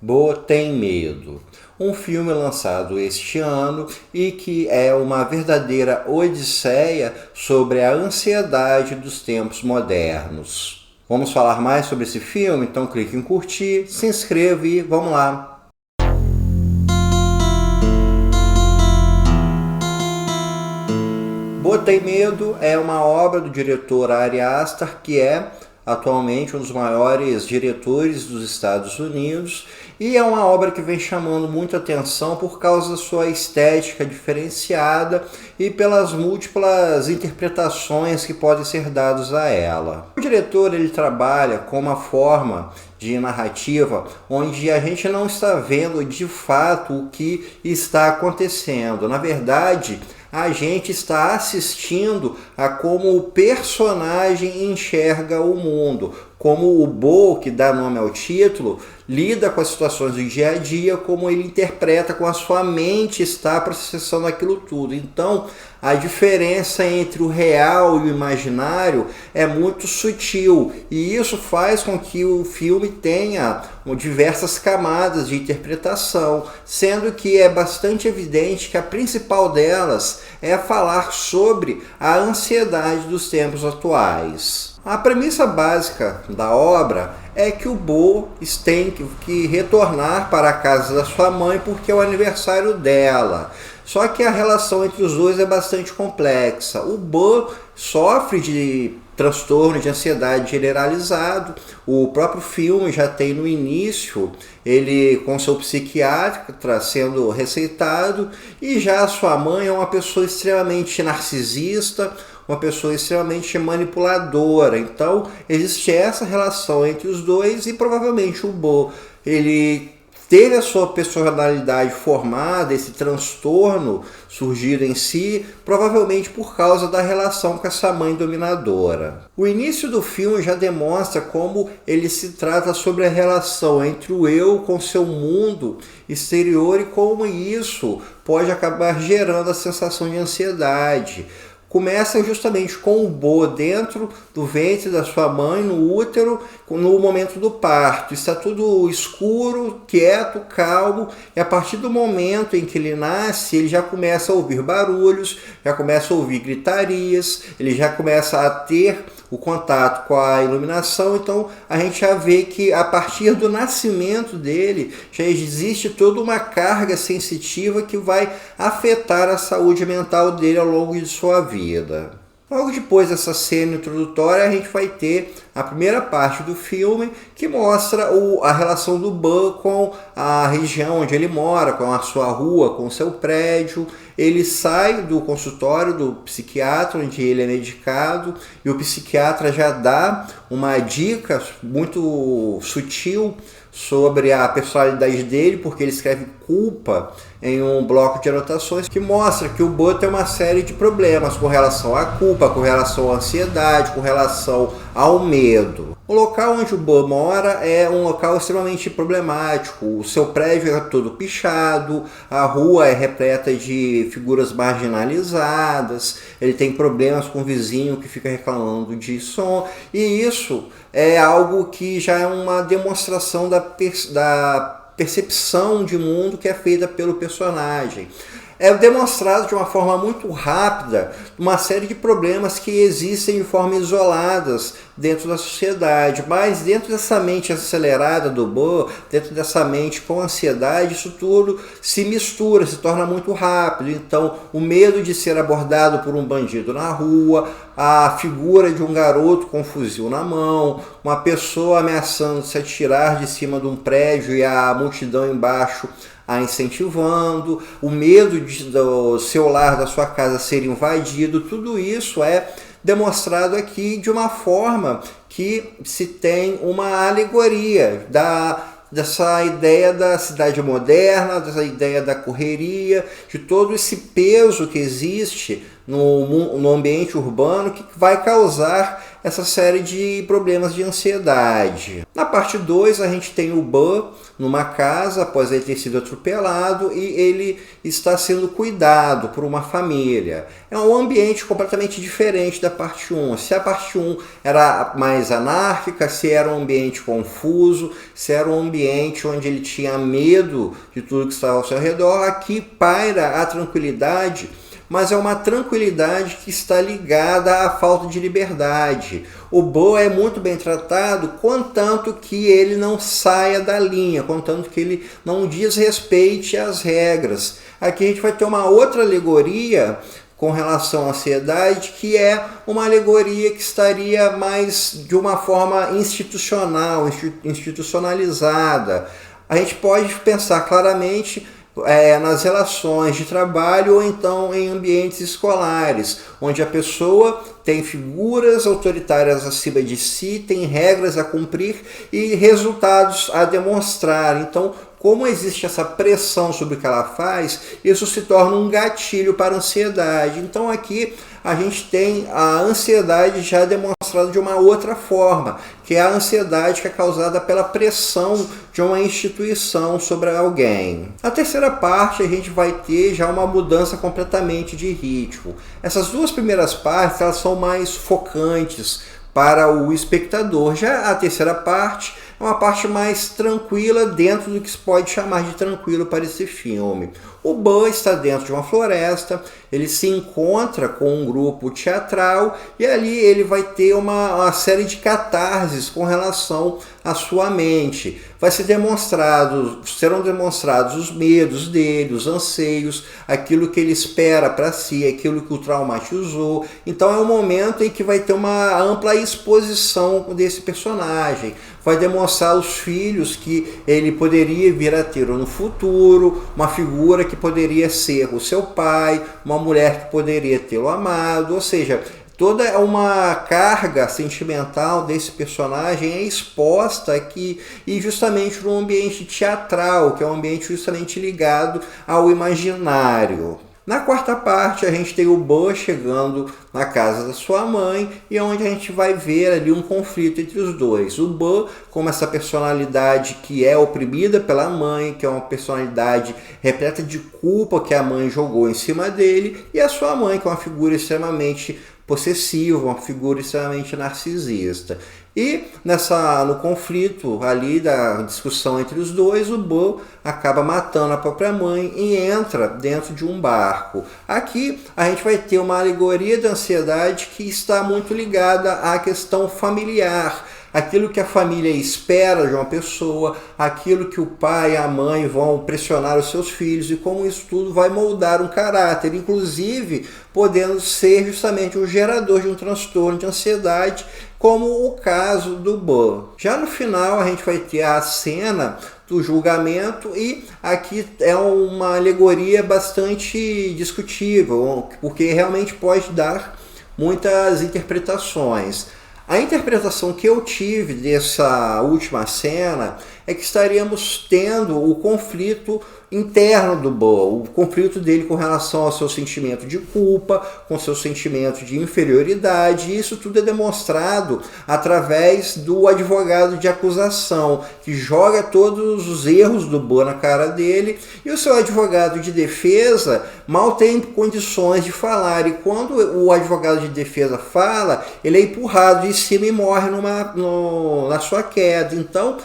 Bo Tem Medo, um filme lançado este ano e que é uma verdadeira odisseia sobre a ansiedade dos tempos modernos. Vamos falar mais sobre esse filme? Então clique em curtir, se inscreva e vamos lá! Bo Tem Medo é uma obra do diretor Ari Aster, que é atualmente um dos maiores diretores dos Estados Unidos, e é uma obra que vem chamando muita atenção por causa da sua estética diferenciada e pelas múltiplas interpretações que podem ser dadas a ela. O diretor ele trabalha com uma forma de narrativa onde a gente não está vendo de fato o que está acontecendo. Na verdade, a gente está assistindo a como o personagem enxerga o mundo, como o Bo, que dá nome ao título, lida com as situações do dia a dia, como ele interpreta, com a sua mente está processando aquilo tudo. Então, a diferença entre o real e o imaginário é muito sutil, e isso faz com que o filme tenha diversas camadas de interpretação, sendo que é bastante evidente que a principal delas é falar sobre a ansiedade dos tempos atuais. A premissa básica da obra é que o Bo tem que retornar para a casa da sua mãe porque é o aniversário dela. Só que a relação entre os dois é bastante complexa. O Bo sofre de transtorno de ansiedade generalizado. O próprio filme já tem no início ele com seu psiquiatra sendo receitado, e já a sua mãe é uma pessoa extremamente narcisista, uma pessoa extremamente manipuladora. Então existe essa relação entre os dois, e provavelmente o Bo ele teve a sua personalidade formada, esse transtorno surgido em si, provavelmente por causa da relação com essa mãe dominadora. O início do filme já demonstra como ele se trata sobre a relação entre o eu com seu mundo exterior e como isso pode acabar gerando a sensação de ansiedade. Começa justamente com o Bo dentro do ventre da sua mãe, no útero, no momento do parto. Está tudo escuro, quieto, calmo, e a partir do momento em que ele nasce, ele já começa a ouvir barulhos, já começa a ouvir gritarias, ele já começa a ter o contato com a iluminação. Então a gente já vê que a partir do nascimento dele já existe toda uma carga sensitiva que vai afetar a saúde mental dele ao longo de sua vida. Logo depois dessa cena introdutória, a gente vai ter a primeira parte do filme, que mostra a relação do Bo com a região onde ele mora, com a sua rua, com o seu prédio. Ele sai do consultório do psiquiatra, onde ele é medicado, e o psiquiatra já dá uma dica muito sutil sobre a personalidade dele, porque ele escreve culpa em um bloco de anotações que mostra que o Bo tem uma série de problemas com relação à culpa, com relação à ansiedade, com relação ao medo. O local onde o Bo mora é um local extremamente problemático. O seu prédio é todo pichado, a rua é repleta de figuras marginalizadas, ele tem problemas com o vizinho que fica reclamando de som, e isso é algo que já é uma demonstração da percepção de mundo que é feita pelo personagem. É demonstrado de uma forma muito rápida uma série de problemas que existem de forma isoladas dentro da sociedade, mas dentro dessa mente acelerada do Bo, dentro dessa mente com ansiedade, isso tudo se mistura, se torna muito rápido. Então o medo de ser abordado por um bandido na rua, a figura de um garoto com um fuzil na mão, uma pessoa ameaçando se atirar de cima de um prédio e a multidão embaixo a incentivando, o medo do seu lar, da sua casa ser invadido, tudo isso é demonstrado aqui de uma forma que se tem uma alegoria dessa ideia da cidade moderna, dessa ideia da correria, de todo esse peso que existe no ambiente urbano, que vai causar essa série de problemas de ansiedade. Na parte 2, a gente tem o Bud numa casa após ele ter sido atropelado e ele está sendo cuidado por uma família. É um ambiente completamente diferente da parte 1. Se a parte 1 era mais anárquica, se era um ambiente confuso, se era um ambiente onde ele tinha medo de tudo que estava ao seu redor, aqui paira a tranquilidade, mas é uma tranquilidade que está ligada à falta de liberdade. O Bo é muito bem tratado, contanto que ele não saia da linha, contanto que ele não desrespeite as regras. Aqui a gente vai ter uma outra alegoria com relação à ansiedade, que é uma alegoria que estaria mais de uma forma institucional, institucionalizada. A gente pode pensar claramente nas relações de trabalho ou então em ambientes escolares, onde a pessoa tem figuras autoritárias acima de si, tem regras a cumprir e resultados a demonstrar. Então, como existe essa pressão sobre o que ela faz, isso se torna um gatilho para a ansiedade. Então aqui a gente tem a ansiedade já demonstrada de uma outra forma, que é a ansiedade que é causada pela pressão de uma instituição sobre alguém. Na terceira parte a gente vai ter já uma mudança completamente de ritmo. Essas duas primeiras partes elas são mais focantes para o espectador. Já a terceira parte é uma parte mais tranquila dentro do que se pode chamar de tranquilo para esse filme. O Bud está dentro de uma floresta, ele se encontra com um grupo teatral e ali ele vai ter uma série de catarses com relação à sua mente. Serão demonstrados os medos dele, os anseios, aquilo que ele espera para si, aquilo que o traumatizou. Então é um momento em que vai ter uma ampla exposição desse personagem. Vai demonstrar os filhos que ele poderia vir a ter no futuro, uma figura que poderia ser o seu pai, uma mulher que poderia tê-lo amado, ou seja, toda uma carga sentimental desse personagem é exposta aqui e justamente num ambiente teatral, que é um ambiente justamente ligado ao imaginário. Na quarta parte, a gente tem o Bud chegando na casa da sua mãe e é onde a gente vai ver ali um conflito entre os dois. O Bud, como essa personalidade que é oprimida pela mãe, que é uma personalidade repleta de culpa que a mãe jogou em cima dele, e a sua mãe, que é uma figura extremamente possessiva, uma figura extremamente narcisista. E no conflito ali da discussão entre os dois, o Bud acaba matando a própria mãe e entra dentro de um barco. Aqui a gente vai ter uma alegoria da ansiedade que está muito ligada à questão familiar. Aquilo que a família espera de uma pessoa, aquilo que o pai e a mãe vão pressionar os seus filhos e como isso tudo vai moldar um caráter, inclusive podendo ser justamente um gerador de um transtorno de ansiedade, como o caso do Bud. Já no final a gente vai ter a cena do julgamento e aqui é uma alegoria bastante discutível, porque realmente pode dar muitas interpretações. A interpretação que eu tive dessa última cena é que estaríamos tendo o conflito interno do Bud, o conflito dele com relação ao seu sentimento de culpa, com seu sentimento de inferioridade, e isso tudo é demonstrado através do advogado de acusação, que joga todos os erros do Bud na cara dele, e o seu advogado de defesa mal tem condições de falar, e quando o advogado de defesa fala, ele é empurrado de cima e morre na sua queda. Então,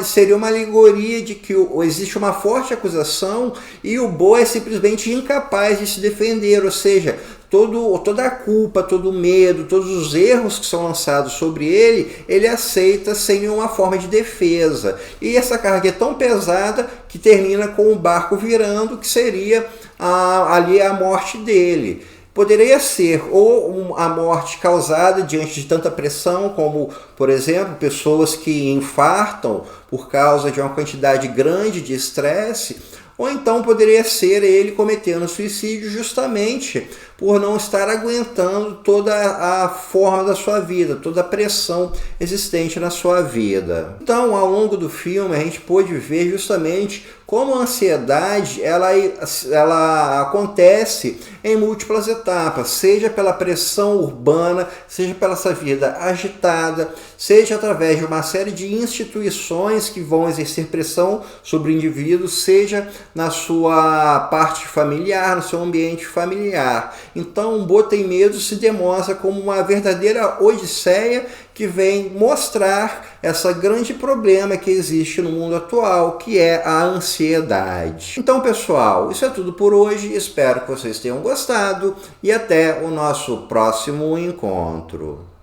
seria uma alegoria de que existe uma forte acusação e o Bud é simplesmente incapaz de se defender, ou seja, toda a culpa, todo o medo, todos os erros que são lançados sobre ele aceita sem nenhuma forma de defesa. E essa carga é tão pesada que termina com o barco virando, que seria ali a morte dele. Poderia ser ou a morte causada diante de tanta pressão, como, por exemplo, pessoas que infartam por causa de uma quantidade grande de estresse, Ou então poderia ser ele cometendo suicídio justamente por não estar aguentando toda a forma da sua vida, toda a pressão existente na sua vida. Então, ao longo do filme, a gente pôde ver justamente como a ansiedade ela acontece em múltiplas etapas, seja pela pressão urbana, seja pela essa vida agitada, seja através de uma série de instituições que vão exercer pressão sobre o indivíduo, seja na sua parte familiar, no seu ambiente familiar. Então, Boa Tem Medo se demonstra como uma verdadeira odisseia que vem mostrar esse grande problema que existe no mundo atual, que é a ansiedade. Então, pessoal, isso é tudo por hoje. Espero que vocês tenham gostado e até o nosso próximo encontro.